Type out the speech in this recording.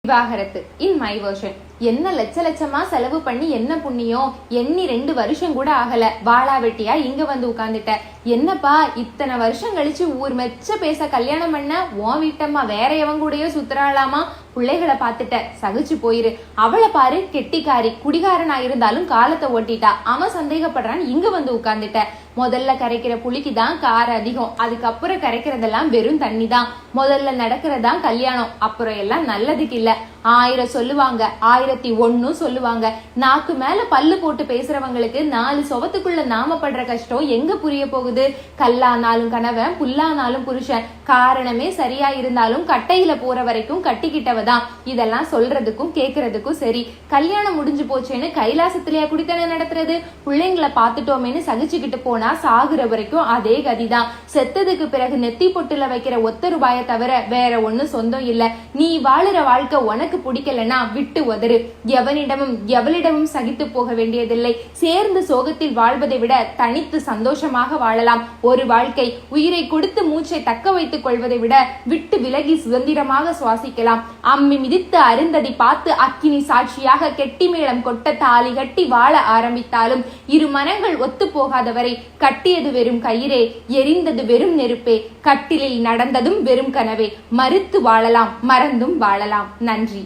விவாகரத்து in my version. என்ன லட்ச லட்சமா செலவு பண்ணி என்ன புண்ணியம், எண்ணி 2 வருஷம் கூட ஆகல, வாழா வெட்டியா இங்க வந்து உட்கார்ந்துட்ட. என்னப்பா இத்தனை வருஷம் கழிச்சு ஊர் மெச்ச பேச கல்யாணம் பண்ண, உன் வீட்டம்மா வேற எவன் கூடயோ சுத்துறாளாமா, பிள்ளைகளை பார்த்துட்ட, சகிச்சு போயிரு. அவளை பாரு கெட்டிக்காரி, குடிகாரனா இருந்தாலும் காலத்தை ஓட்டிட்டா, அவன் சந்தேகப்படுறான்னு இங்க வந்து உட்கார்ந்துட்ட. முதல்ல கரைக்கிற புளிக்கு தான் கார அதிகம், அதுக்கப்புறம் கரைக்கிறதெல்லாம் வெறும் தண்ணி தான். முதல்ல நடக்கிறதான் கல்யாணம், அப்புறம் எல்லாம் நல்லதுக்கு இல்ல. 1000 சொல்லுவாங்க, 1001 சொல்லுவாங்க. நாக்கு மேல பல்லு போட்டு பேசுறவங்களுக்கு 4 சுவத்துக்குள்ள நாம படுற கஷ்டம் எங்க புரிய போகுது? கல்லானாலும் கணவன், புல்லானாலும் புருஷன், காரணமே சரியா இருந்தாலும் கட்டையில போற வரைக்கும் கட்டிக்கிட்டவதான். இதெல்லாம் சொல்றதுக்கும் கேக்குறதுக்கும் சரி. கல்யாணம் முடிஞ்சு போச்சேன்னு கைலாசத்திலேயே குடித்தன நடத்துறது? பிள்ளைங்களை பாத்துட்டோமேன்னு சகிச்சுக்கிட்டு போனா சாகுற வரைக்கும் அதே கதிதான். செத்ததுக்கு பிறகு நெத்தி பொட்டுல வைக்கிற ஒத்த ரூபாய தவிர வேற ஒண்ணு சொந்தம் இல்ல. நீ வாழுற வாழ்க்கை உனக்கு பிடிக்கலன்னா விட்டு உதறு. எவளிடமும் சகித்து போக வேண்டியதில்லை. சேர்ந்து சோகத்தில் வாழ்வதை விட தனித்து சந்தோஷமாக வாழலாம். ஒரு வாழ்க்கை உயிரை கொடுத்து மூச்சை தக்க வைத்துக் கொள்வதை விட விட்டு விலகி சுதந்திரமாக சுவாசிக்கலாம். அம்மி மிதித்து அருந்ததி பார்த்து அக்கினி சாட்சியாக கெட்டி மேளம் கொட்ட தாலி கட்டி வாழ ஆரம்பித்தாலும் இரு மனங்கள் ஒத்து போகாதவரை கட்டியது வெறும் கயிறே, எரிந்தது வெறும் நெருப்பே, கட்டிலில் நடந்ததும் வெறும் கனவே. மறுத்து வாழலாம், மறந்தும் வாழலாம். நன்றி.